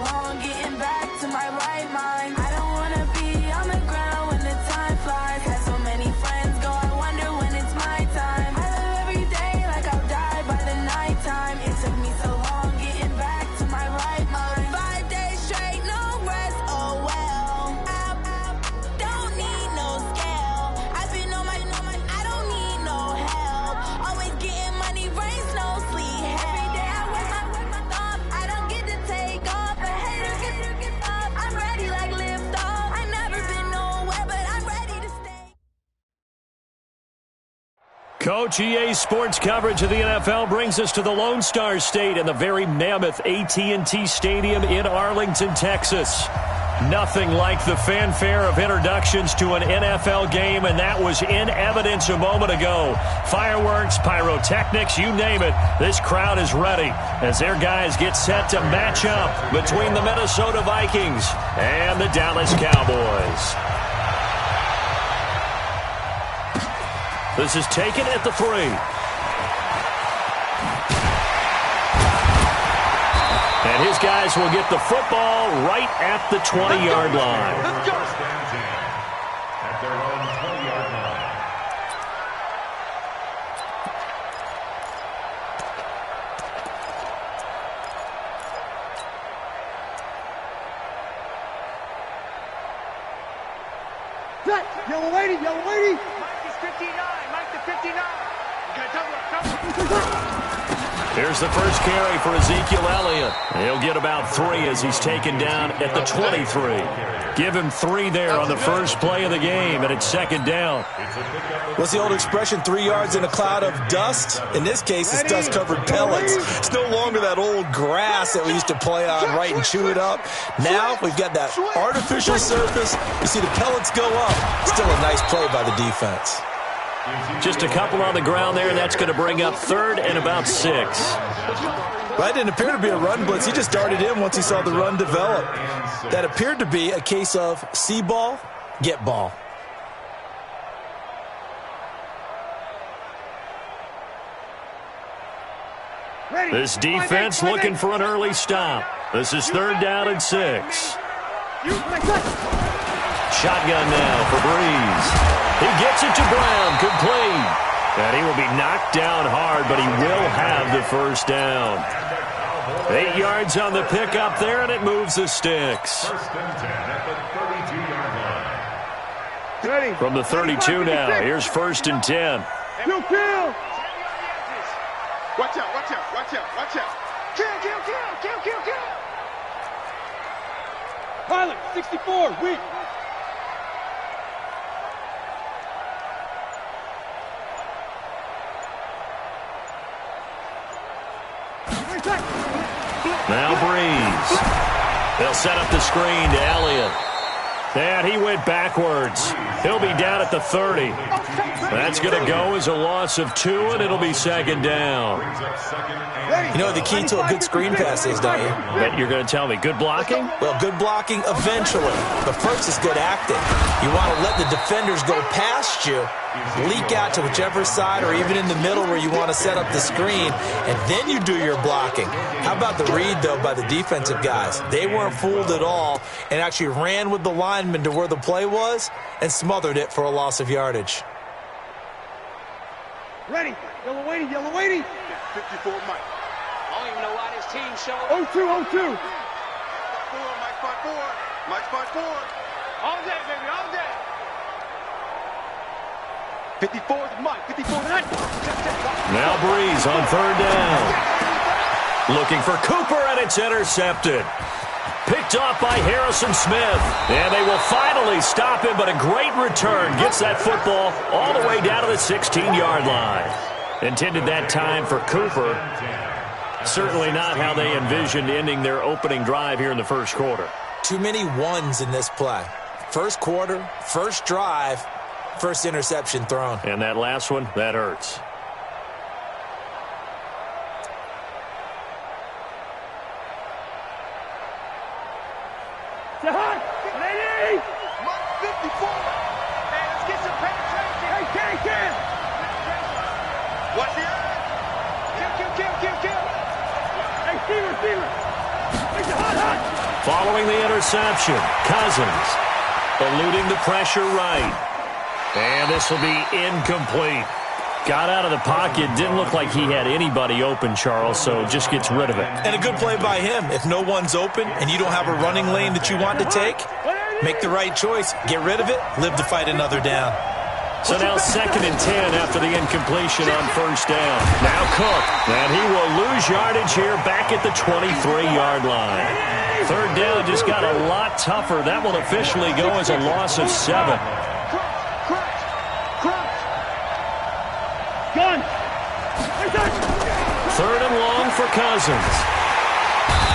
long getting back to my right mind. I don't wanna be on the ground when the time flies. Had so many friends go, I wonder when it's my time. I live every day like I'll die by the nighttime. It took me so long getting back to my right mind. 5 days straight, no rest, oh well. I don't need no scale. I've been on my, I don't need no help. Always getting money, rains, no sleep. Every day I work my thumb. I don't get to take off. A hater get off. I'm ready like lift off. I never been nowhere, but I'm ready to stay. Coach, EA Sports coverage of the NFL brings us to the Lone Star State and the very mammoth AT&T Stadium in Arlington, Texas. Nothing like the fanfare of introductions to an NFL game, and that was in evidence a moment ago. Fireworks, pyrotechnics, you name it. This crowd is ready as their guys get set to match up between the Minnesota Vikings and the Dallas Cowboys. This is taken at the 3. And his guys will get the football right at the 20-yard line. Let's go. At their own 20-yard line. Yellow lady, yellow lady. Mike is 59. Mike to 59. You got double up. Here's the first carry for Ezekiel Elliott. He'll get about 3 as he's taken down at the 23. Give him 3 there on the first play of the game, and it's second down. What's the old expression, 3 yards in a cloud of dust? In this case, it's dust-covered pellets. It's no longer that old grass that we used to play on, right, and chew it up. Now we've got that artificial surface. You see the pellets go up. Still a nice play by the defense. Just a couple on the ground there, and that's going to bring up 3rd and about 6. That didn't appear to be a run blitz. He just darted in once he saw the run develop. That appeared to be a case of see ball, get ball. This defense looking for an early stop. This is 3rd down and 6. Shotgun now for Breeze. He gets it to Brown, complete. And he will be knocked down hard, but he will have the first down. 8 yards on the pickup there, and it moves the sticks. 1st and 10 at the 32-yard line. From the 32 now, here's 1st and 10. Kill, kill. Watch out, watch out, watch out, watch out. Kill. Pilot, 64, weak. Now Breeze. They'll set up the screen to Elliott. And he went backwards. He'll be down at the 30. That's going to go as a loss of 2, and it'll be second down. You know what the key to a good screen pass is, don't you? Bet you're going to tell me. Good blocking? Well, good blocking eventually. But first is good acting. You want to let the defenders go past you, leak out to whichever side or even in the middle where you want to set up the screen, and then you do your blocking. How about the read, though, by the defensive guys? They weren't fooled at all and actually ran with the lineman to where the play was and smothered it for a loss of yardage. Ready. Yellow lady, yellow lady. 54 Mike. I don't even know why this team showed. 02. Mike spot 4. Mike spot 4. All day, baby, all day. 54 is Mike. 54 is Now Breeze on 3rd down. Looking for Cooper, and it's intercepted. Picked off by Harrison Smith. And they will finally stop him, but a great return. Gets that football all the way down to the 16-yard line. Intended that time for Cooper. Certainly not how they envisioned ending their opening drive here in the first quarter. Too many ones in this play. First quarter, first drive, first interception thrown. And that last one, that hurts. Lady! 54. Hey, let's get some penetration. Hey, Ken! Watch the eye. Kill. Hey, Steeler! Make it hot! Following the interception, Cousins eluding the pressure right. And this will be incomplete. Got out of the pocket. Didn't look like he had anybody open, Charles, so just gets rid of it. And a good play by him. If no one's open and you don't have a running lane that you want to take, make the right choice. Get rid of it. Live to fight another down. So now 2nd and 10 after the incompletion on first down. Now Cook. And he will lose yardage here back at the 23-yard line. 3rd down just got a lot tougher. That will officially go as a loss of 7. Gun. 3rd and long for Cousins.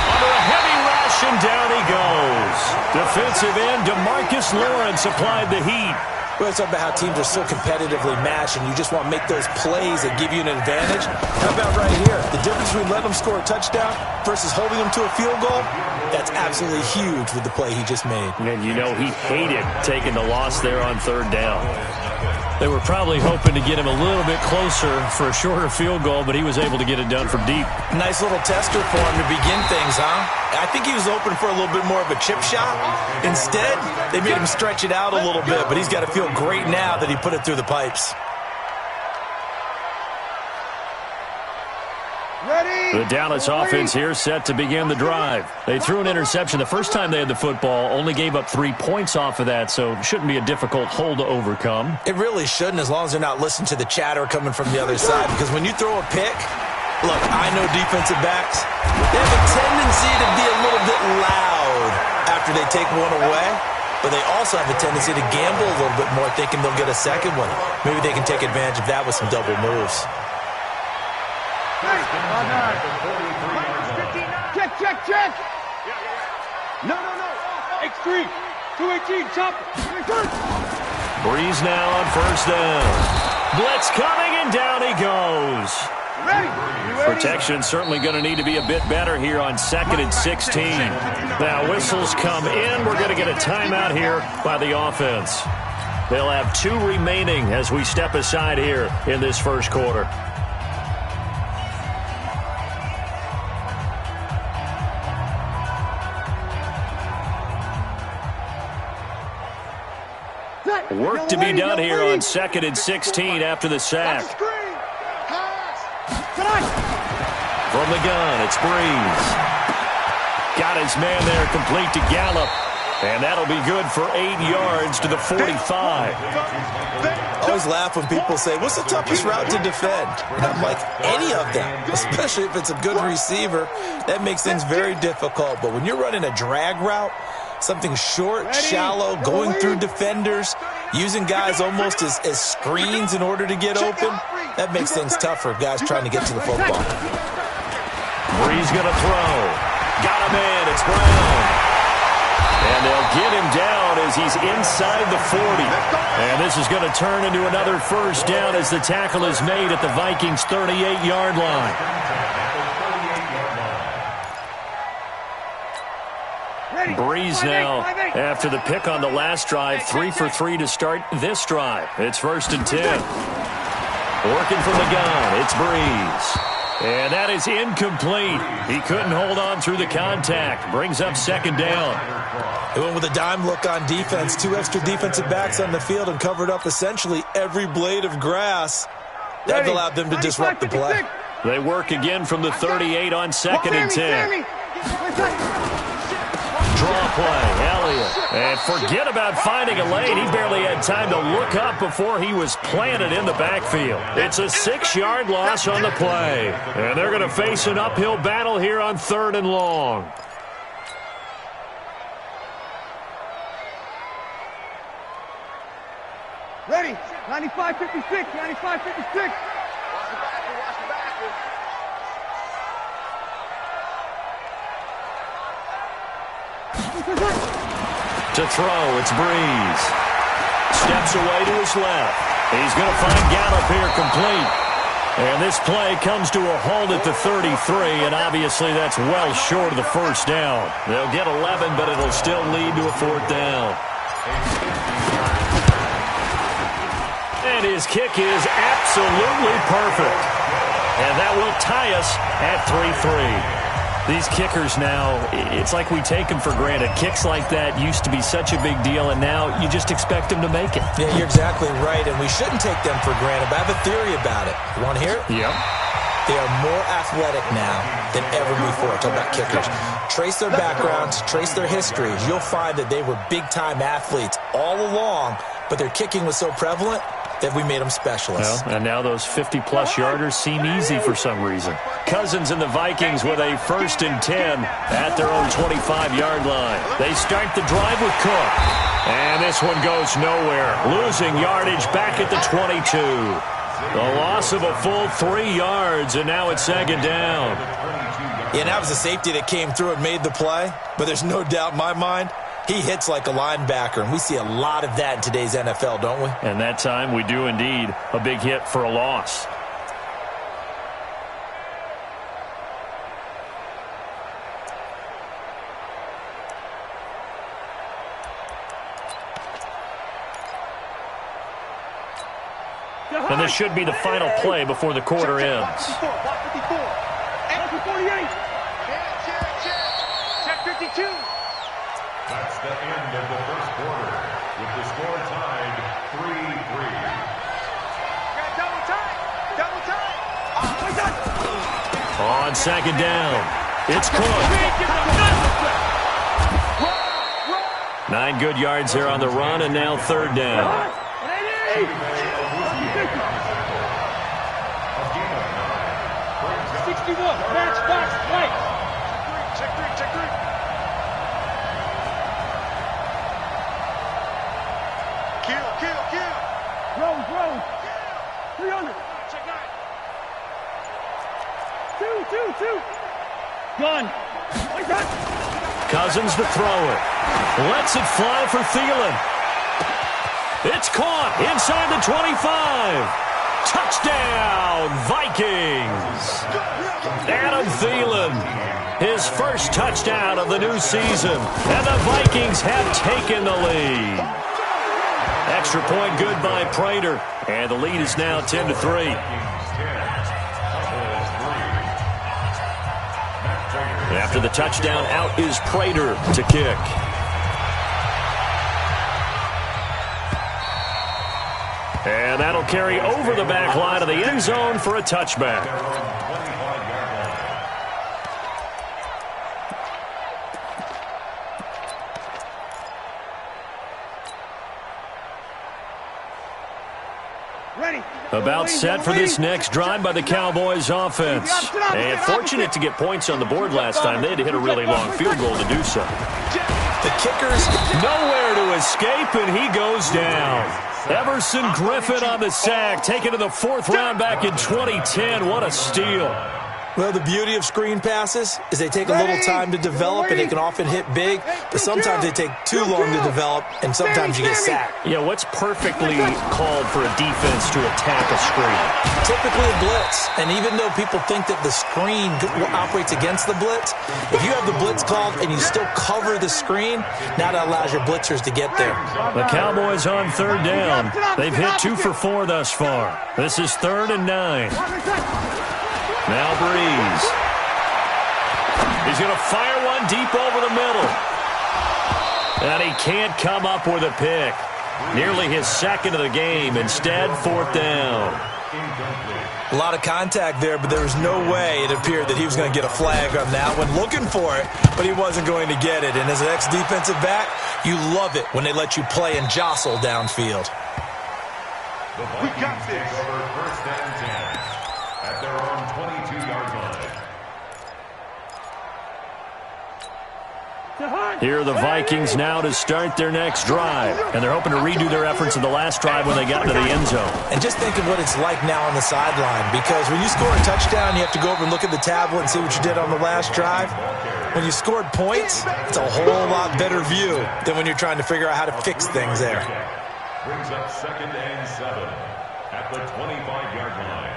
Under a heavy rush, and down he goes. Defensive end DeMarcus Lawrence applied the heat. Well, it's about how teams are so competitively matched, and you just want to make those plays that give you an advantage. How about right here? The difference between letting them score a touchdown versus holding them to a field goal, that's absolutely huge with the play he just made. And you know he hated taking the loss there on 3rd down. They were probably hoping to get him a little bit closer for a shorter field goal, but he was able to get it done from deep. Nice little tester for him to begin things, huh? I think he was open for a little bit more of a chip shot. Instead, they made him stretch it out a little bit, but he's got to feel great now that he put it through the pipes. The Dallas offense here set to begin the drive. They threw an interception the first time they had the football, only gave up 3 points off of that, so it shouldn't be a difficult hole to overcome. It really shouldn't, as long as they're not listening to the chatter coming from the other side, because when you throw a pick, look, I know defensive backs, they have a tendency to be a little bit loud after they take one away, but they also have a tendency to gamble a little bit more, thinking they'll get a second one. Maybe they can take advantage of that with some double moves. Check. No. X3. 218, chop. Breeze now on first down. Blitz coming, and down he goes. Ready. Protection certainly going to need to be a bit better here on 2nd and 16. Now whistles come in. We're going to get a timeout here by the offense. They'll have 2 remaining as we step aside here in this first quarter. Work to be done here on 2nd and 16 after the sack. From the gun, it's Breeze. Got his man there complete to Gallup. And that'll be good for 8 yards to the 45. I always laugh when people say, what's the toughest route to defend? And I'm like, any of them, especially if it's a good receiver. That makes things very difficult. But when you're running a drag route, something short, shallow, going through defenders, using guys almost as screens in order to get open, that makes things tougher, guys trying to get to the football. Breeze going to throw. Got him in. It's Brown. And they'll get him down as he's inside the 40. And this is going to turn into another first down as the tackle is made at the Vikings' 38-yard line. Breeze now, after the pick on the last drive, 3 for 3 to start this drive. It's 1st and 10. Working from the gun, it's Breeze. And that is incomplete. He couldn't hold on through the contact. Brings up 2nd down. They went with a dime look on defense. 2 extra defensive backs on the field and covered up essentially every blade of grass. That allowed them to disrupt the play. They work again from the 38 on 2nd and 10. Draw play, Elliott. And forget about finding a lane. He barely had time to look up before he was planted in the backfield. It's a 6-yard loss on the play. And they're going to face an uphill battle here on 3rd and long. Ready. 95-56. 95-56. To throw, it's Breeze. Steps away to his left. He's going to find Gallup here complete. And this play comes to a halt at the 33, and obviously that's well short of the first down. They'll get 11, but it'll still lead to a 4th down. And his kick is absolutely perfect. And that will tie us at 3-3. These kickers now, it's like we take them for granted. Kicks like that used to be such a big deal, and now you just expect them to make it. Yeah, you're exactly right, and we shouldn't take them for granted, but I have a theory about it. You want to hear it? Yep. They are more athletic now than ever before. Talk about kickers. Trace their backgrounds, trace their histories. You'll find that they were big-time athletes all along, but their kicking was so prevalent that we made them specialists. Well, and now those 50-plus yarders seem easy for some reason. Cousins and the Vikings with a 1st and 10 at their own 25-yard line. They start the drive with Cook. And this one goes nowhere. Losing yardage back at the 22. The loss of a full 3 yards, and now it's 2nd down. Yeah, and that was a safety that came through and made the play. But there's no doubt in my mind, he hits like a linebacker, and we see a lot of that in today's NFL, don't we? And that time we do indeed a big hit for a loss. And this should be the final play before the quarter ends. Check 52. That's the end of the first quarter, with the score tied 3-3. Double time. On 2nd down, it's Cook. 9 good yards there on the run, and now 3rd down. Matchbox play. Check three. Kill. Rose. 300. Check 9. 2. Gun. Cousins to throw it. Lets it fly for Thielen. It's caught inside the 25. Touchdown, Vikings. Adam Thielen, his first touchdown of the new season. And the Vikings have taken the lead. Extra point good by Prater. And the lead is now 10-3. After the touchdown, out is Prater to kick. And that'll carry over the back line of the end zone for a touchback. About set for this next drive by the Cowboys offense. And fortunate to get points on the board last time. They had to hit a really long field goal to do so. The kickers nowhere to escape, and he goes down. Emerson Griffin on the sack, taken to the 4th round back in 2010. What a steal. Well, the beauty of screen passes is they take a little time to develop, and they can often hit big, but sometimes they take too long to develop, and sometimes you get sacked. Yeah, what's perfectly called for a defense to attack a screen? Typically a blitz, and even though people think that the screen operates against the blitz, if you have the blitz called and you still cover the screen, now that allows your blitzers to get there. The Cowboys on 3rd down. They've hit 2 for 4 thus far. This is 3rd and 9. Now Breeze. He's going to fire one deep over the middle. And he can't come up with a pick. Nearly his 2nd of the game. Instead, 4th down. A lot of contact there, but there was no way it appeared that he was going to get a flag on that one. Looking for it, but he wasn't going to get it. And as an ex-defensive back, you love it when they let you play and jostle downfield. We got this. Over 1st and 10 at their own 22-yard line. Here are the Vikings now to start their next drive. And they're hoping to redo their efforts in the last drive when they got into the end zone. And just think of what it's like now on the sideline, because when you score a touchdown, you have to go over and look at the tablet and see what you did on the last drive. When you scored points, it's a whole lot better view than when you're trying to figure out how to fix things there. Brings up 2nd and 7 at the 25-yard line.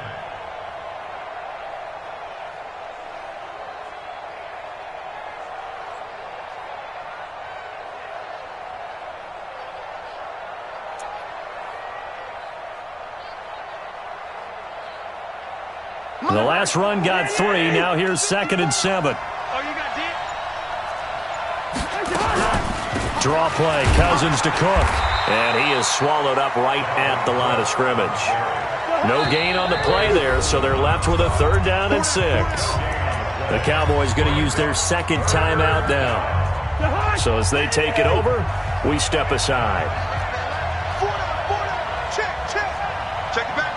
The last run got 3. Now here's 2nd and 7. Are Draw play, Cousins to Cook. And he is swallowed up right at the line of scrimmage. No gain on the play there, so they're left with a 3rd down and 6. The Cowboys going to use their second timeout now. So as they take it over, we step aside. Check it back.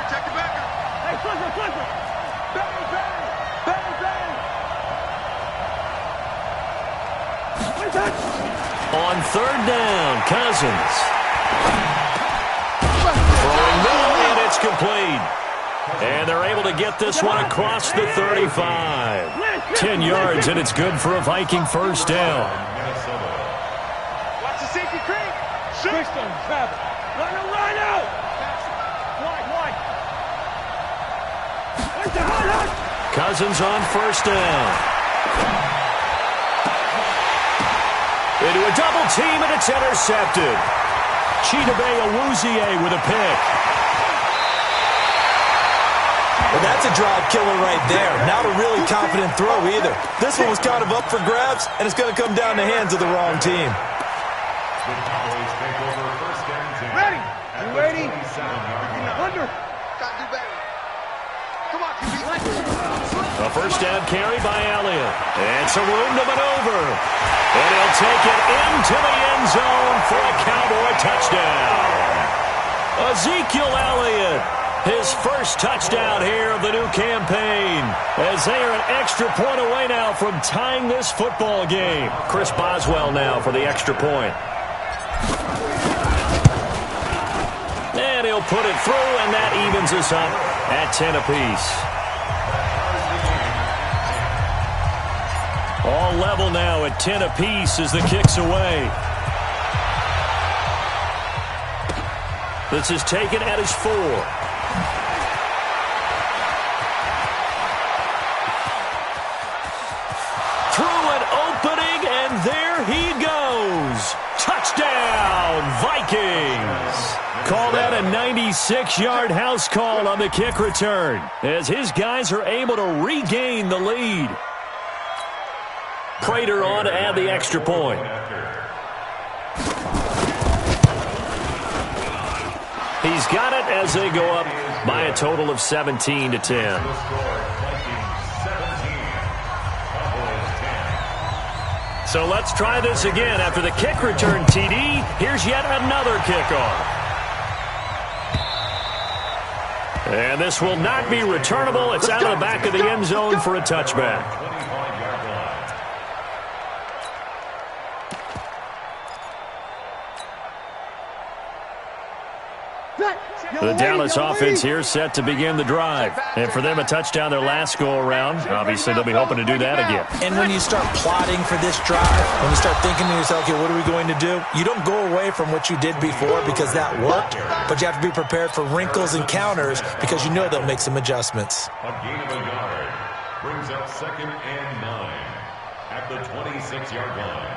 Hey, Clipper. Bang. On 3rd down, Cousins. Throwing middle, and it's complete. And they're able to get this one across the 35. 10 yards, and it's good for a Viking 1st down. Watch the safety creep. Fix them, Travis. Run out. Wide. Cousins on 1st down. Into a double team, and it's intercepted. Chidobe Awuzie with a pick. Well, that's a drive killer right there. Not a really confident throw either. This one was kind of up for grabs, and it's going to come down the hands of the wrong team. Ready. You ready? Under. Gotta do better. Come on, QB. A 1st down carry by Elliott. And some room to maneuver. And he'll take it into the end zone for a Cowboy touchdown. Ezekiel Elliott, his first touchdown here of the new campaign, as they are an extra point away now from tying this football game. Chris Boswell now for the extra point. And he'll put it through, and that evens us up at 10 apiece. All level now at 10 apiece as the kick's away. This is taken at his 4. Through an opening, and there he goes. Touchdown, Vikings. Call that a 96-yard house call on the kick return, as his guys are able to regain the lead. Prater on to add the extra point. He's got it as they go up by a total of 17-10. So let's try this again. After the kick return TD, here's yet another kickoff. And this will not be returnable. It's out of the back of the end zone for a touchback. The Dallas offense here set to begin the drive. And for them, a touchdown their last go-around. Obviously, they'll be hoping to do that again. And when you start plotting for this drive, when you start thinking to yourself, okay, what are we going to do? You don't go away from what you did before because that worked, but you have to be prepared for wrinkles and counters because you know they'll make some adjustments. A gain of a yard brings up 2nd and 9 at the 26-yard line.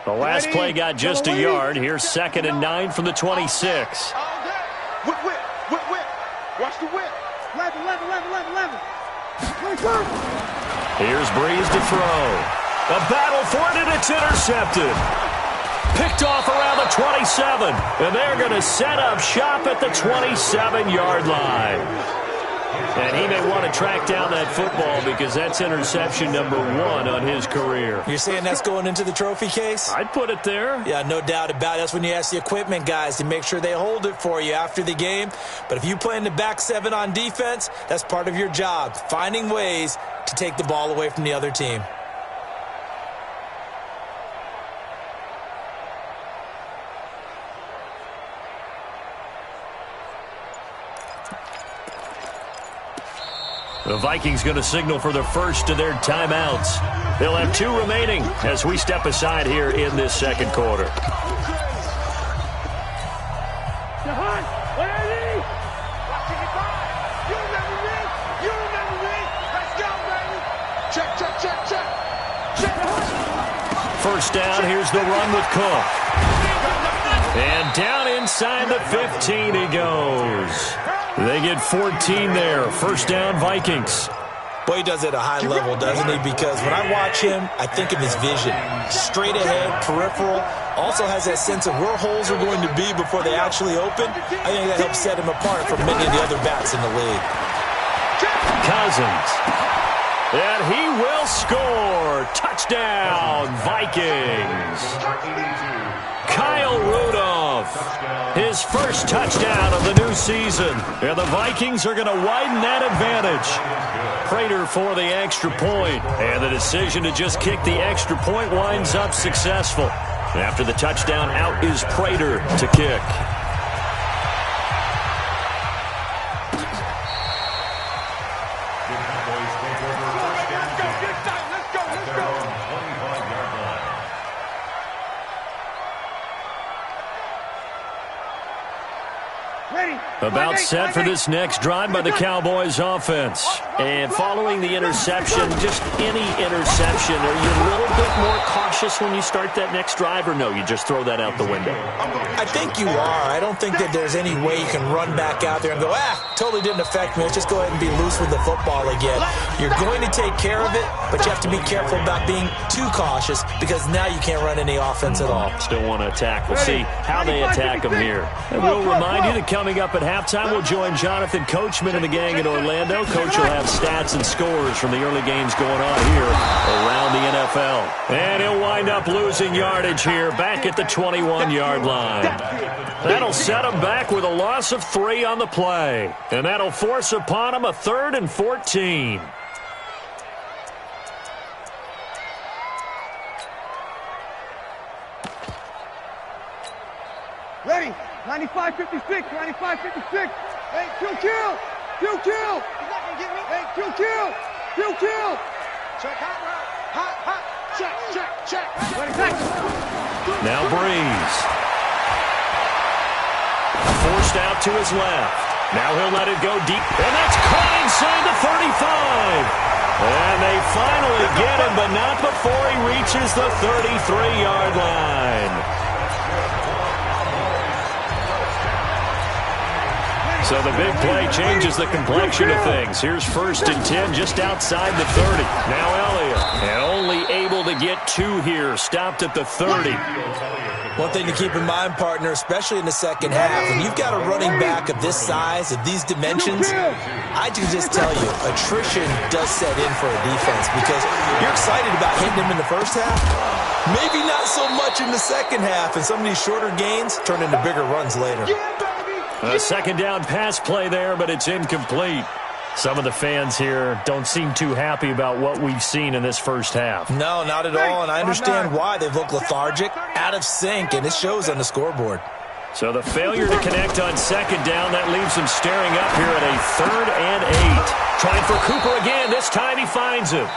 The last play got just a yard. Here's 2nd and 9 from the 26. Whip. Watch the whip. 11. Here's Breeze to throw. A battle for it, and it's intercepted. Picked off around the 27. And they're going to set up shop at the 27-yard line. And he may want to track down that football because that's interception number 1 on his career. You're saying that's going into the trophy case? I'd put it there. Yeah, no doubt about it. That's when you ask the equipment guys to make sure they hold it for you after the game. But if you play in the back 7 on defense, that's part of your job, finding ways to take the ball away from the other team. The Vikings going to signal for the first of their timeouts. They'll have 2 remaining as we step aside here in this second quarter. First down, here's the run with Cook. And down inside the 15 he goes. They get 14 there. First down, Vikings. Boy, he does it at a high level, doesn't he? Because when I watch him, I think of his vision. Straight ahead, peripheral. Also has that sense of where holes are going to be before they actually open. I think that helps set him apart from many of the other bats in the league. Cousins. And he will score. Touchdown, Vikings. Kyle Rudolph, his first touchdown of the new season. And the Vikings are going to widen that advantage. Prater for the extra point. And the decision to just kick the extra point winds up successful. After the touchdown, out is Prater to kick. About set for this next drive by the Cowboys offense. And following the interception, just any interception, are you a little bit more cautious when you start that next drive, or no, you just throw that out the window? I think you are. I don't think that there's any way you can run back out there and go, totally didn't affect me. Let's just go ahead and be loose with the football again. You're going to take care of it, but you have to be careful about being too cautious because now you can't run any offense at all. Still want to attack. We'll see how they attack them here. And we'll remind you that coming up at halftime, we'll join Jonathan Coachman and the gang in Orlando. Coach will have stats and scores from the early games going on here around the NFL. And he'll wind up losing yardage here back at the 21-yard line. That'll set him back with a loss of 3 on the play. And that'll force upon him a 3rd and 14. Ready. 95-56. 95-56. Hey, kill. He's not going to get me. Hey, kill. Check, hot. Check. Ready, back. Now Breeze. Forced out to his left. Now he'll let it go deep. And that's caught inside the 35. And they finally get him, but not before he reaches the 33-yard line. So the big play changes the complexion of things. Here's 1st and 10 just outside the 30. Now Elliott. And only able to get 2 here. Stopped at the 30. One thing to keep in mind, partner, especially in the second half, when you've got a running back of this size, of these dimensions, I can just tell you, attrition does set in for a defense because you're excited about hitting him in the first half. Maybe not so much in the second half, and some of these shorter gains turn into bigger runs later. A second down pass play there, but it's incomplete. Some of the fans here don't seem too happy about what we've seen in this first half. No, not at all, and I understand why. They've looked lethargic, out of sync, and it shows on the scoreboard. So the failure to connect on second down, that leaves them staring up here at a 3rd and 8. Trying for Cooper again. This time he finds him.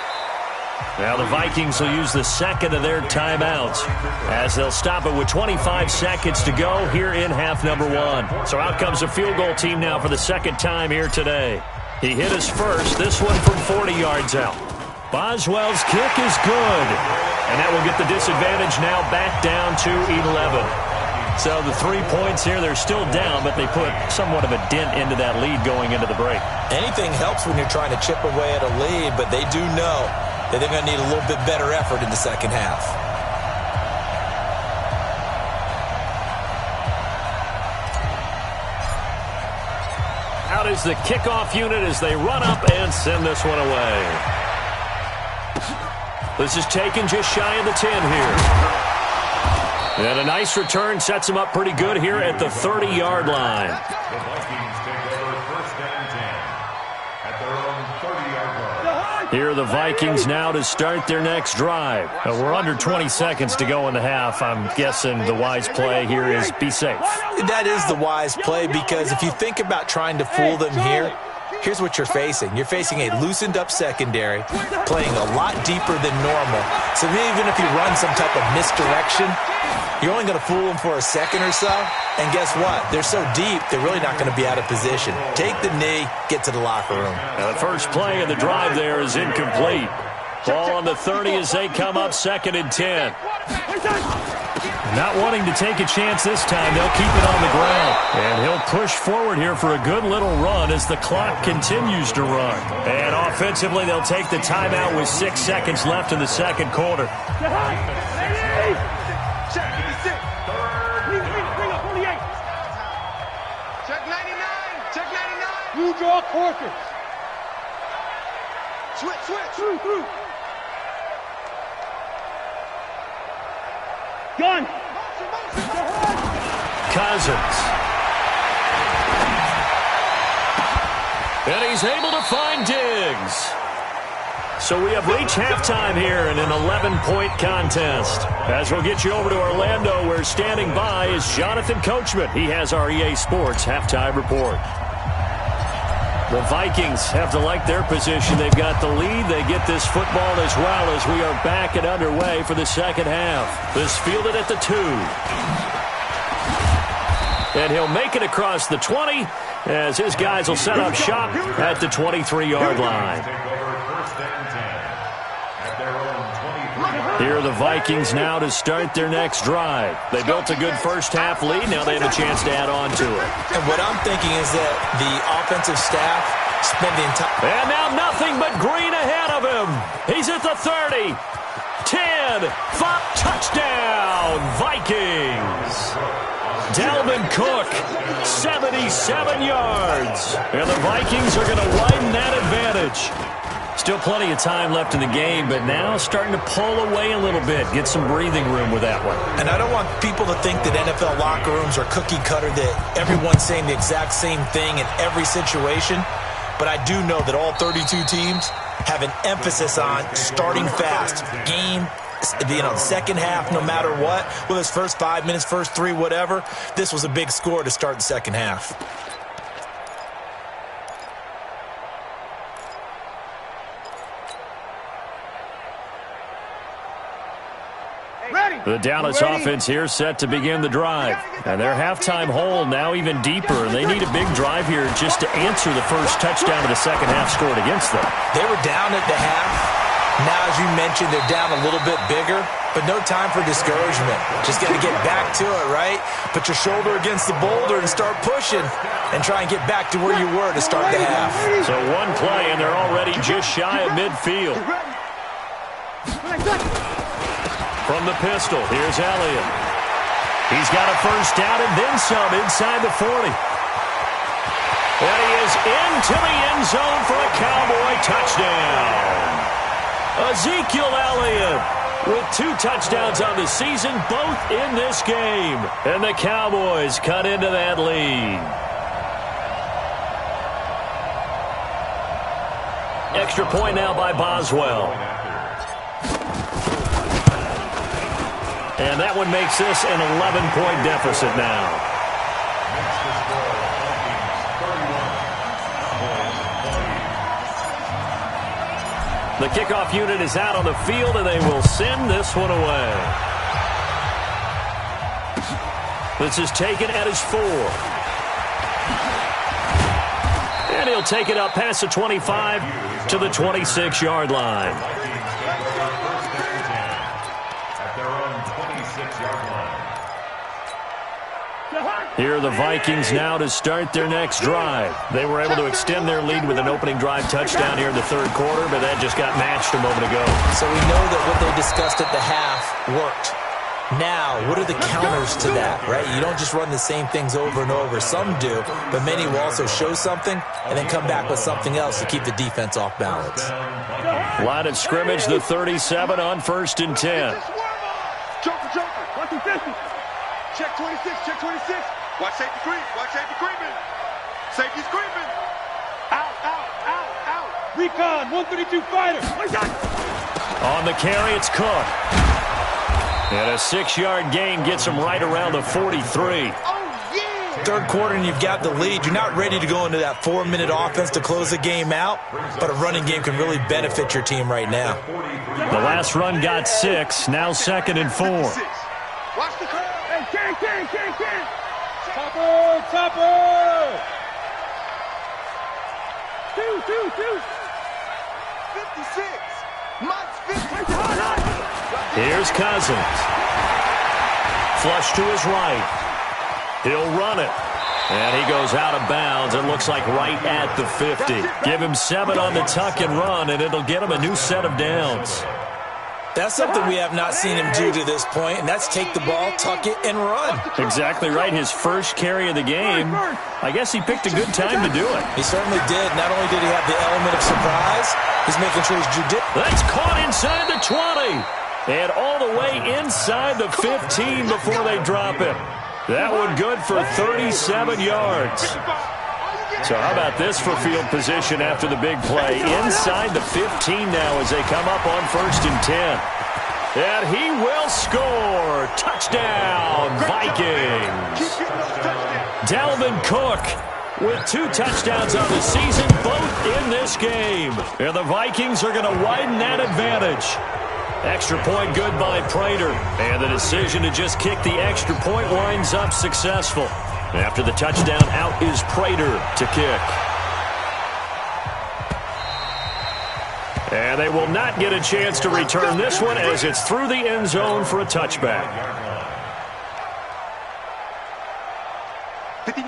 Now the Vikings will use the second of their timeouts as they'll stop it with 25 seconds to go here in half number 1. So out comes a field goal team now for the second time here today. He hit us first, this one from 40 yards out. Boswell's kick is good. And that will get the disadvantage now back down to 11. So the 3 points here, they're still down, but they put somewhat of a dent into that lead going into the break. Anything helps when you're trying to chip away at a lead, but they do know that they're going to need a little bit better effort in the second half. Out is the kickoff unit as they run up and send this one away. This is taken just shy of the 10 here. And a nice return sets him up pretty good here at the 30-yard line. The Vikings take over 1st and 10 at their own 30-yard line. Here are the Vikings now to start their next drive. We're under 20 seconds to go in the half. I'm guessing the wise play here is be safe. That is the wise play because if you think about trying to fool them here, here's what you're facing. You're facing a loosened up secondary, playing a lot deeper than normal. So even if you run some type of misdirection, you're only going to fool them for a second or so. And guess what? They're so deep, they're really not going to be out of position. Take the knee, get to the locker room. Now the first play of the drive there is incomplete. Ball on the 30 as they come up 2nd and 10. Not wanting to take a chance this time, they'll keep it on the ground. And he'll push forward here for a good little run as the clock continues to run. And offensively, they'll take the timeout with 6 seconds left in the second quarter. Check 56. Bring up 48. Check 99. Check 99. You draw quarters. Switch. Through. Gun. Cousins. And he's able to find Diggs. So we have reached halftime here in an 11-point contest. As we'll get you over to Orlando, where standing by is Jonathan Coachman. He has our EA Sports halftime report. The Vikings have to like their position. They've got the lead. They get this football as well as we are back and underway for the second half. This fielded at the 2. And he'll make it across the 20 as his guys will set up shop at the 23-yard line. Here are the Vikings now to start their next drive. They built a good first-half lead. Now they have a chance to add on to it. And what I'm thinking is that the offensive staff spent the entire... And now nothing but green ahead of him. He's at the 30. 10. 5. Touchdown, Vikings. Dalvin Cook, 77 yards. And the Vikings are going to widen that advantage. Still plenty of time left in the game, but now starting to pull away a little bit. Get some breathing room with that one. And I don't want people to think that NFL locker rooms are cookie cutter, that everyone's saying the exact same thing in every situation. But I do know that all 32 teams have an emphasis on starting fast. Game, the second half, no matter what. Whether it's first 5 minutes, first 3, whatever. This was a big score to start the second half. The Dallas offense here set to begin the drive. And their halftime hole now even deeper. And they need a big drive here just to answer the first touchdown of the second half scored against them. They were down at the half. Now, as you mentioned, they're down a little bit bigger. But no time for discouragement. Just got to get back to it, right? Put your shoulder against the boulder and start pushing. And try and get back to where you were to start the half. So one play, and they're already just shy of midfield. From the pistol, here's Elliott. He's got a first down and then some inside the 40. And he is into the end zone for a Cowboy touchdown. Ezekiel Elliott with 2 touchdowns on the season, both in this game. And the Cowboys cut into that lead. Extra point now by Boswell. And that one makes this an 11-point deficit now. The kickoff unit is out on the field, and they will send this one away. This is taken at his 4. And he'll take it up past the 25 to the 26-yard line. Here are the Vikings now to start their next drive. They were able to extend their lead with an opening drive touchdown here in the third quarter, but that just got matched a moment ago. So we know that what they discussed at the half worked. Now, what are the counters to that, right? You don't just run the same things over and over. Some do, but many will also show something and then come back with something else to keep the defense off balance. Line of scrimmage, the 37 on 1st and 10. Joker. Check 26, check 26. Watch safety creep. Watch safety creeping. Safety's creeping. Out. Recon, 132 fighter. On the carry, it's Cook. And a 6-yard gain gets him right around the 43. Third quarter and you've got the lead. You're not ready to go into that 4-minute offense to close the game out, but a running game can really benefit your team right now. The last run got 6, now 2nd and 4. Watch the curve. Hey, King. Topper. 2. 56. Mike's 50. Here's Cousins. flush to his right. He'll run it. And he goes out of bounds. It looks like right at the 50. Give him 7 on the tuck and run, and it'll get him a new set of downs. That's something we have not seen him do to this point, and that's take the ball, tuck it, and run. Exactly right. His first carry of the game. I guess he picked a good time to do it. He certainly did. Not only did he have the element of surprise, he's making sure he's judicious. That's caught inside the 20. And all the way inside the 15 before they drop it. That one good for 37 yards. So how about this for field position after the big play? Inside the 15 now as they come up on 1st and 10. And he will score. Touchdown, Vikings. Dalvin Cook with 2 touchdowns on the season, both in this game. And the Vikings are going to widen that advantage. Extra point good by Prater. And the decision to just kick the extra point winds up successful. After the touchdown, out is Prater to kick. And they will not get a chance to return this one as it's through the end zone for a touchback.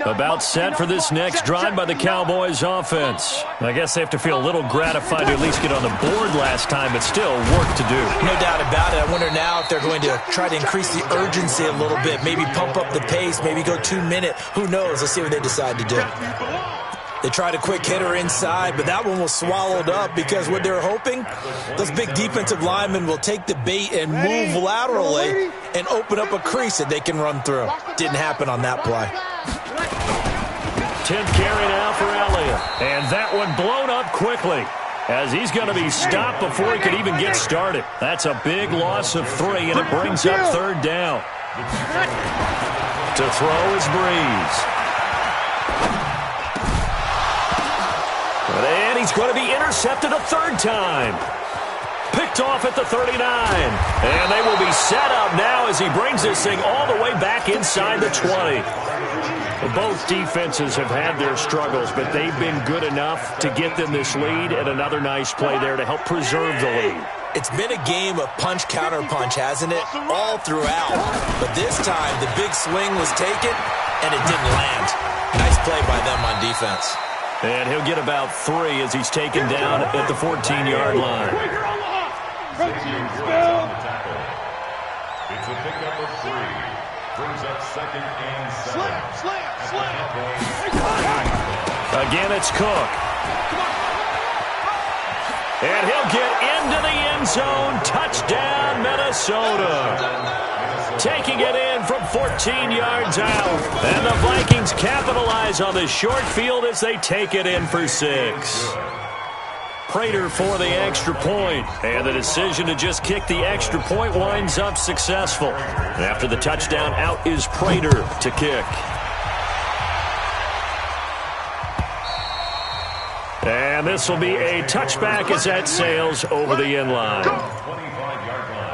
About set for this next drive by the Cowboys offense. I guess they have to feel a little gratified to at least get on the board last time, but still work to do. No doubt about it. I wonder now if they're going to try to increase the urgency a little bit, maybe pump up the pace, maybe go 2-minute. Who knows? Let's see what they decide to do. They tried a quick hitter inside, but that one was swallowed up because what they're hoping, those big defensive linemen will take the bait and move laterally and open up a crease that they can run through. Didn't happen on that play. 10th carry now for Elliott. And that one blown up quickly as he's going to be stopped before he could even get started. That's a big loss of 3, and it brings up 3rd down. To throw is Breeze. And he's going to be intercepted a 3rd time. Picked off at the 39. And they will be set up now as he brings this thing all the way back inside the 20. Both defenses have had their struggles, but they've been good enough to get them this lead, and another nice play there to help preserve the lead. It's been a game of punch-counter-punch, hasn't it? All throughout. But this time, the big swing was taken, and it didn't land. Nice play by them on defense. And he'll get about 3 as he's taken down at the 14-yard line. It's a pickup of 3. Brings up 2nd and 7. Again, it's Cook. And he'll get into the end zone. Touchdown, Minnesota. Taking it in from 14 yards out. And the Vikings capitalize on the short field as they take it in for 6. Prater for the extra point. And the decision to just kick the extra point winds up successful. After the touchdown, out is Prater to kick. And this will be a touchback as that sails over the end line. 25-yard line.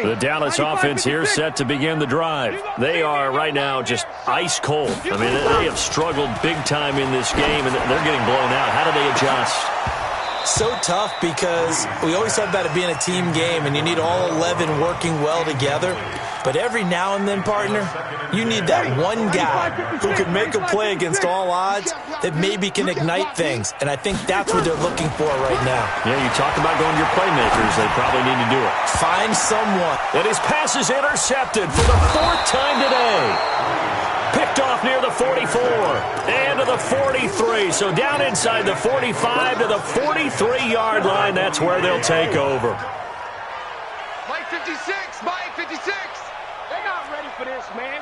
The Dallas offense here set to begin the drive. They are right now just ice cold. I mean, they have struggled big time in this game, and they're getting blown out. How do they adjust? So tough because we always talk about it being a team game, and you need all 11 working well together. But every now and then, partner, you need that one guy who can make a play against all odds that maybe can ignite things. And I think that's what they're looking for right now. Yeah, you talk about going to your playmakers. They probably need to do it. Find someone. And his pass is intercepted for the 4th time today. Picked off near the 44 and to the 43. So down inside the 45 to the 43-yard line. That's where they'll take over. Mike 56, Mike 56. They're not ready for this, man.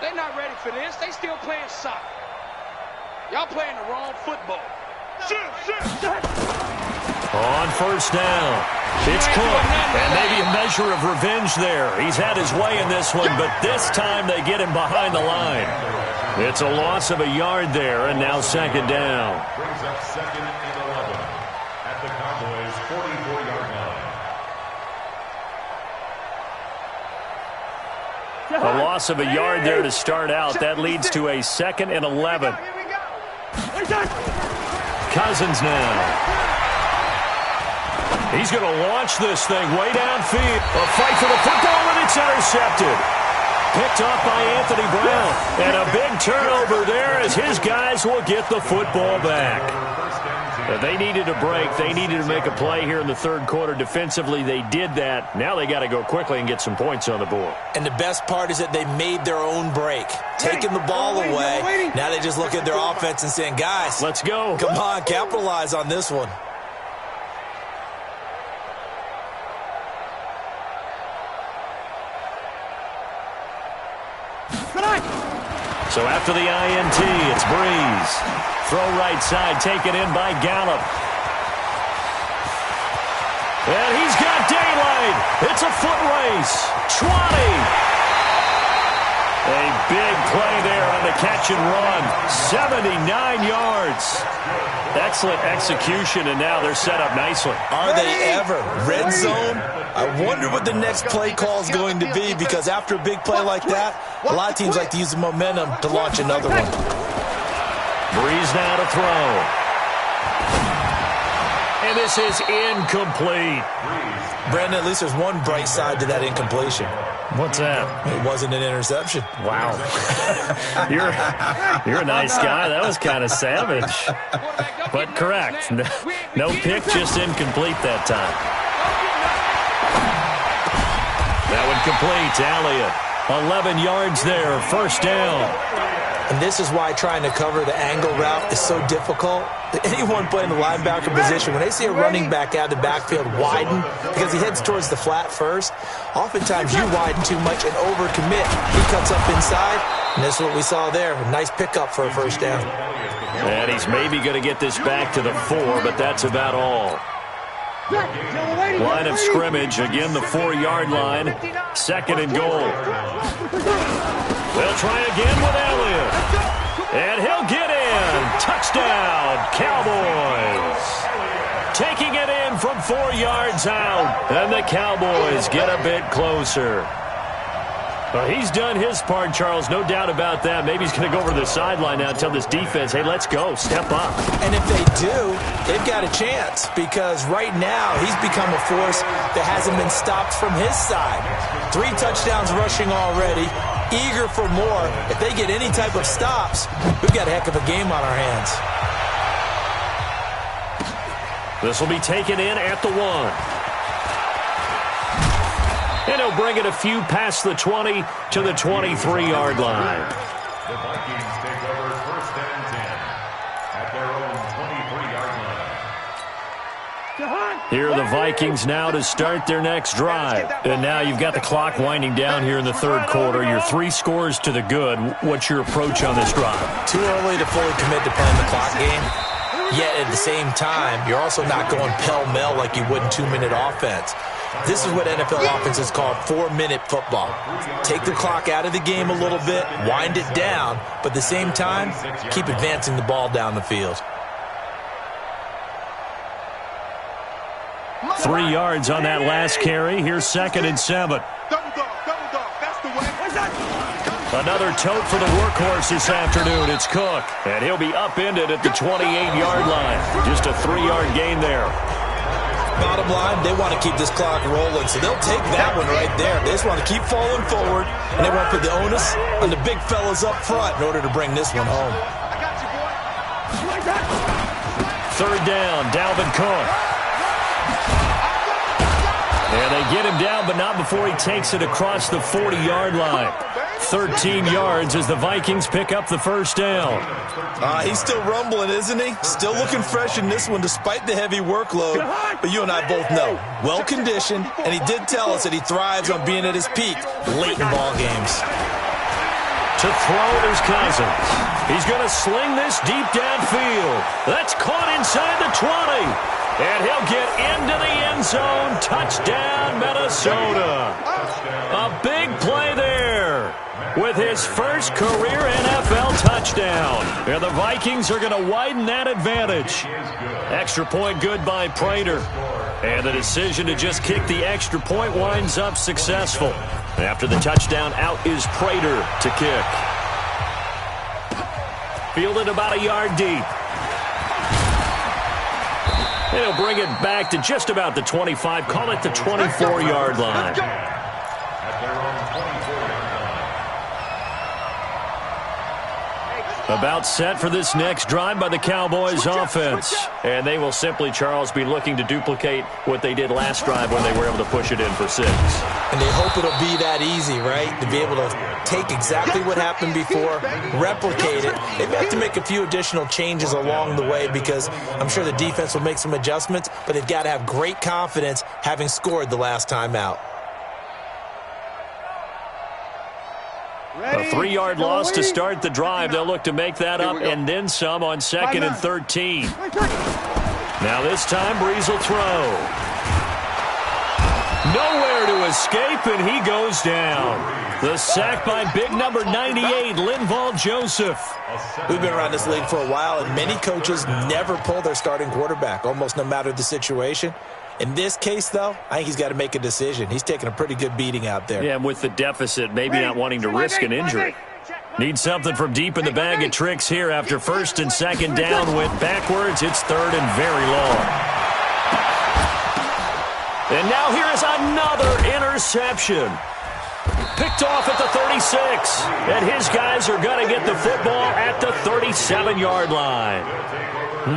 They're not ready for this. They still playing soccer. Y'all playing the wrong football. On 1st down, it's Cook, and maybe a measure of revenge there. He's had his way in this one, but this time they get him behind the line. It's a loss of a yard there, and now 2nd down. Brings up 2nd and 11 at the Cowboys' 44-yard line. A loss of a yard there to start out. That leads to a 2nd and 11. Cousins now. He's going to launch this thing way downfield. A fight for the football, and it's intercepted. Picked off by Anthony Brown. And a big turnover there as his guys will get the football back. They needed a break. They needed to make a play here in the third quarter. Defensively, they did that. Now they got to go quickly and get some points on the board. And the best part is that they made their own break. Taking the ball away. Now they just look at their offense and saying, guys, let's go. Come on, capitalize on this one. So after the INT, it's Breeze. Throw right side, taken in by Gallup. And he's got daylight. It's a foot race. 20. A big play there on the catch and run. 79 yards. Excellent execution, and now they're set up nicely. Are they ever? Red zone? I wonder what the next play call is going to be, because after a big play like that, a lot of teams like to use the momentum to launch another one. Breeze now to throw. And this is incomplete. Brandon, at least there's one bright side to that incompletion. What's that? It wasn't an interception. Wow. You're a nice guy. That was kind of savage. But correct. No pick, just incomplete that time. That one complete. Elliott, 11 yards there. First down. And this is why trying to cover the angle route is so difficult. Anyone playing the linebacker position, when they see a running back out of the backfield widen, because he heads towards the flat first, oftentimes you widen too much and overcommit. He cuts up inside, and this is what we saw there. A nice pickup for a first down. And he's maybe going to get this back to the 4, but that's about all. Line of scrimmage, again the 4-yard line. Second and goal. They'll try again with Elliott. And he'll get in. Touchdown, Cowboys. Taking it in from 4 yards out. And the Cowboys get a bit closer. Well, he's done his part, Charles. No doubt about that. Maybe he's going to go over to the sideline now and tell this defense, hey, let's go. Step up. And if they do, they've got a chance, because right now he's become a force that hasn't been stopped from his side. 3 touchdowns rushing already. Eager for more. If they get any type of stops, we've got a heck of a game on our hands. This will be taken in at the 1. And he'll bring it a few past the 20 to the 23-yard line. The Vikings take over first and 10 at their own 23-yard line. Here are the Vikings now to start their next drive. And now you've got the clock winding down here in the third quarter. You're 3 scores to the good. What's your approach on this drive? Too early to fully commit to playing the clock game. Yet at the same time, you're also not going pell-mell like you would in 2-minute offense. This is what NFL offenses call 4-minute football. Take the clock out of the game a little bit, wind it down, but at the same time, keep advancing the ball down the field. 3 yards on that last carry. Here's 2nd and 7. Double dog, that's the way. Another tote for the workhorse this afternoon. It's Cook, and he'll be upended at the 28-yard line. Just a 3-yard gain there. Bottom line, they want to keep this clock rolling, so they'll take that one right there. They just want to keep falling forward, and they want to put the onus on the big fellas up front in order to bring this one home. Third down, Dalvin Cook. And they get him down, but not before he takes it across the 40-yard line. 13 yards as the Vikings pick up the first down. He's still rumbling, isn't he? Still looking fresh in this one despite the heavy workload. But you and I both know, well-conditioned, and he did tell us that he thrives on being at his peak late in ball games. To throw is Cousins. He's going to sling this deep downfield. That's caught inside the 20. And he'll get into the end zone. Touchdown, Minnesota. A big play there with his first career NFL touchdown. And the Vikings are going to widen that advantage. Extra point good by Prater. And the decision to just kick the extra point winds up successful. After the touchdown, out is Prater to kick. Fielded about a yard deep. And he'll bring it back to just about the 25. Call it the 24-yard line. At their own 24-yard line. About set for this next drive by the Cowboys offense. And they will simply, Charles, be looking to duplicate what they did last drive when they were able to push it in for 6. And they hope it'll be that easy, right? To be able to take exactly what happened before, replicate it. They may have to make a few additional changes along the way because I'm sure the defense will make some adjustments, but they've got to have great confidence having scored the last time out. A 3-yard loss to start the drive. They'll look to make that up and then some on 2nd and 13. Now this time, Breeze will throw. Nowhere to escape, and he goes down. The sack by big number 98, Linval Joseph. We've been around this league for a while, and many coaches never pull their starting quarterback, almost no matter the situation. In this case, though, I think he's got to make a decision. He's taking a pretty good beating out there. Yeah, and with the deficit, maybe not wanting to risk an injury. Need something from deep in the bag of tricks here after 1st and 2nd down. Went backwards. It's 3rd and very long. And now here is another interception. Picked off at the 36. And his guys are going to get the football at the 37-yard line.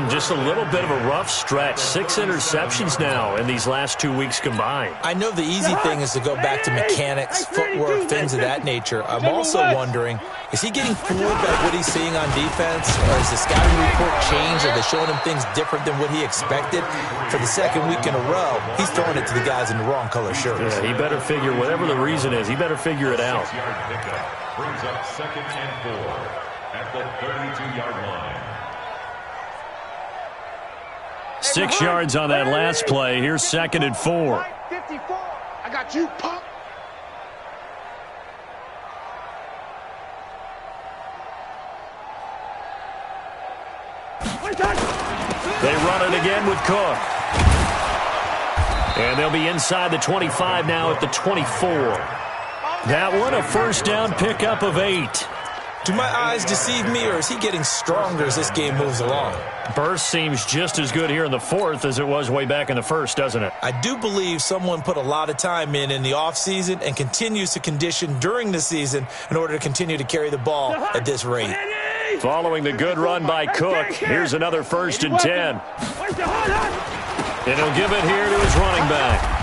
Just a little bit of a rough stretch. 6 interceptions now in these last 2 weeks combined. I know the easy thing is to go back to mechanics, footwork, things of that nature. I'm also wondering, is he getting fooled by what he's seeing on defense? Or has the scouting report changed? Are they showing him things different than what he expected? For the 2nd week in a row, he's throwing it to the guys in the wrong color shirts. Yeah, he better figure, whatever the reason is, he better figure it out. 6-yard pickup brings up 2nd and 4 at the 32-yard line. 6 yards on that last play. Here's 2nd and 4. 54. I got you, punk. They run it again with Cook. And they'll be inside the 25 now at the 24. That one, a 1st down pickup of 8. Do my eyes deceive me, or is he getting stronger as this game moves along? Burst seems just as good here in the 4th as it was way back in the 1st, doesn't it? I do believe someone put a lot of time in the offseason and continues to condition during the seain in order to continue to carry the ball at this rate. Following the good run by Cook, here's another 1st and 10. And he'll give it here to his running back.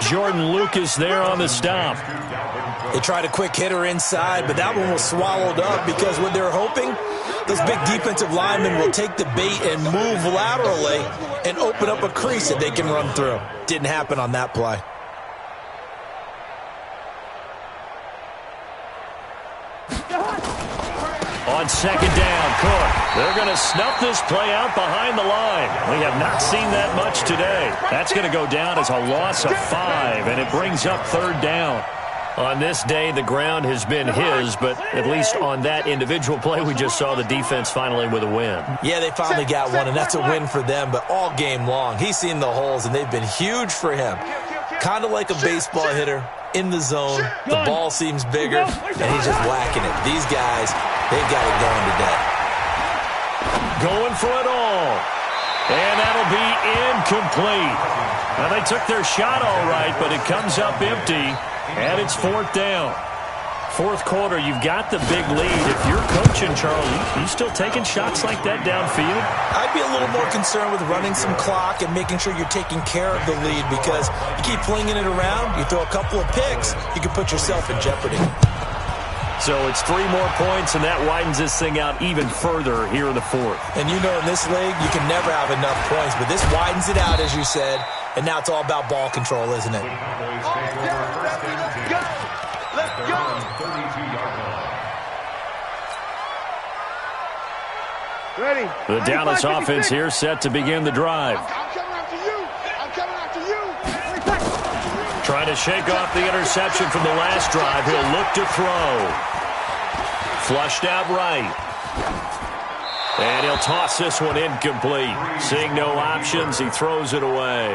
Jordan Lucas there on the stop. They tried a quick hitter inside, but that one was swallowed up because what they're hoping, those big defensive linemen will take the bait and move laterally and open up a crease that they can run through. Didn't happen on that play. On 2nd down, Cook. They're going to snuff this play out behind the line. We have not seen that much today. That's going to go down as a loss of 5, and it brings up 3rd down. On this day, the ground has been his, but at least on that individual play, we just saw the defense finally with a win. Yeah, they finally got one, and that's a win for them, but all game long, he's seen the holes, and they've been huge for him. Kind of like a baseball hitter in the zone. The ball seems bigger, and he's just whacking it. These guys, they've got it going today. Going for it all. And that'll be incomplete. Now, they took their shot all right, but it comes up empty. And it's 4th down. 4th quarter, you've got the big lead. If you're coaching, Charlie, you still taking shots like that downfield? I'd be a little more concerned with running some clock and making sure you're taking care of the lead because you keep flinging it around, you throw a couple of picks, you can put yourself in jeopardy. So it's 3 more points, and that widens this thing out even further here in the 4th. And you know in this league, you can never have enough points, but this widens it out, as you said, and now it's all about ball control, isn't it? Ready. The Dallas offense here set to begin the drive. I'm coming after you. I'm coming after you. Trying to shake off the interception from the last drive. He'll look to throw. Flushed out right. And he'll toss this one incomplete. Seeing no options, he throws it away.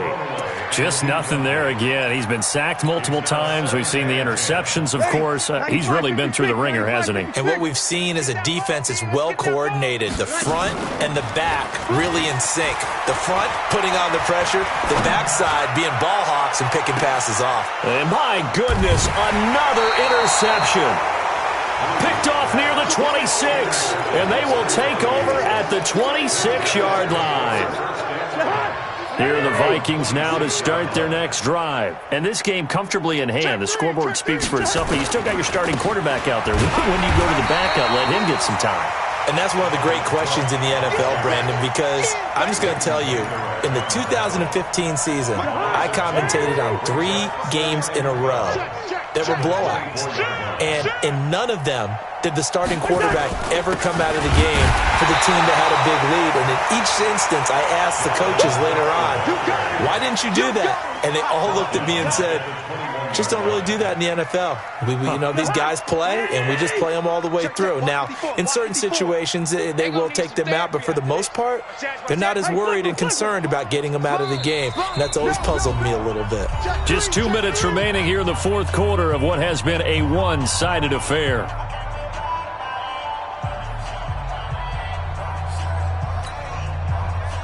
Just nothing there again. He's been sacked multiple times. We've seen the interceptions, of course. He's really been through the ringer, hasn't he? And what we've seen is a defense that's well coordinated. The front and the back really in sync. The front putting on the pressure, the backside being ball hawks and picking passes off. And my goodness, another interception. Picked off near the 26, and they will take over at the 26-yard line. Here are the Vikings now to start their next drive. And this game comfortably in hand. The scoreboard speaks for itself, but you still got your starting quarterback out there. When do you go to the backup, let him get some time? And that's one of the great questions in the NFL, Brandon, because I'm just going to tell you, in the 2015 season, I commentated on 3 games in a row that were blowouts. And in none of them did the starting quarterback ever come out of the game for the team that had a big lead. And in each instance, I asked the coaches later on, why didn't you do that? And they all looked at me and said, just don't really do that in the NFL. You know, these guys play, and we just play them all the way through. Now, in certain situations, they will take them out, but for the most part, they're not as worried and concerned about getting them out of the game. And that's always puzzled me a little bit. Just 2 minutes remaining here in the fourth quarter of what has been a one-sided affair.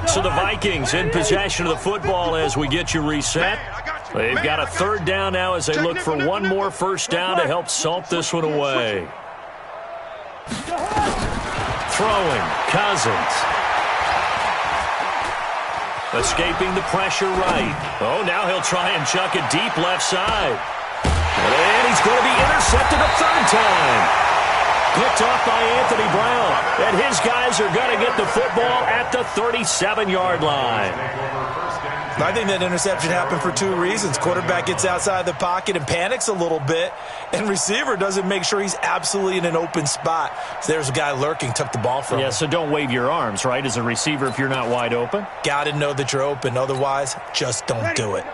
So the Vikings in possession of the football as we get you reset. They've got a third down now as they look for one more first down to help salt this one away. Throwing, Cousins. Escaping the pressure right. Oh, now he'll try and chuck it deep left side. And he's going to be intercepted a third time. Picked off by Anthony Brown. And his guys are going to get the football at the 37-yard line. I think that interception happened for 2 reasons. Quarterback gets outside the pocket and panics a little bit, and receiver doesn't make sure he's absolutely in an open spot. So there's a guy lurking, took the ball from him. Yeah, so don't wave your arms, right, as a receiver if you're not wide open? Got to know that you're open. Otherwise, just don't do it.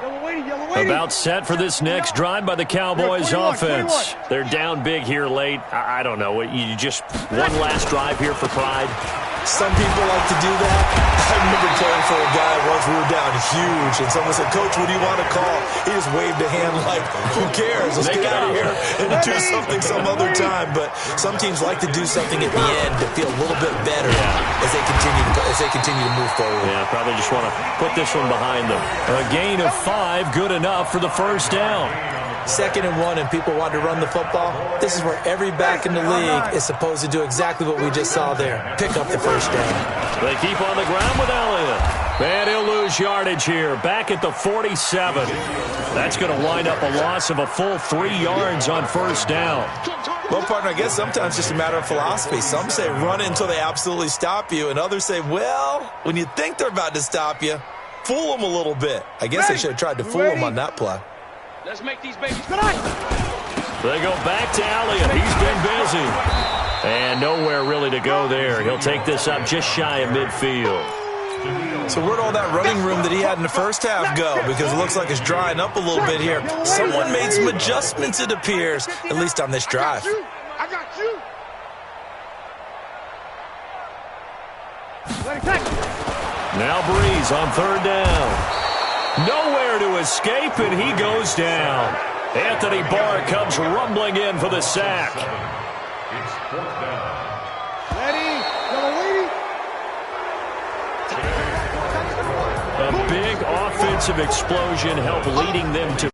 About set for this next drive by the Cowboys offense. They're down big here late. I don't know. You just one last drive here for pride? Some people like to do that. I remember playing for a guy once. We were down huge, and someone said, Coach, what do you want to call? He just waved a hand like, who cares? Let's get out of here and do something some other time. But some teams like to do something at the end to feel a little bit better as they continue to move forward. Yeah, probably just want to put this one behind them. A gain of 5, good enough for the first down. 2nd and 1, and people want to run the football. This is where every back in the league is supposed to do exactly what we just saw there. Pick up the first down. They keep on the ground with Elliott. And he'll lose yardage here. Back at the 47. That's going to wind up a loss of a full 3 yards on first down. Well, partner, I guess sometimes it's just a matter of philosophy. Some say run until they absolutely stop you, and others say, well, when you think they're about to stop you, fool them a little bit. I guess they should have tried to fool them on that play. Let's make these babies. They go back to Elliott. He's been busy. And nowhere really to go there. He'll take this up just shy of midfield. So where'd all that running room that he had in the first half go? Because it looks like it's drying up a little bit here. Someone made some adjustments, it appears, at least on this drive. I got you. Now Breeze on third down. Nowhere to escape, and he goes down. Anthony Barr comes rumbling in for the sack. It's 4th down. Ready? A big offensive explosion helped leading them to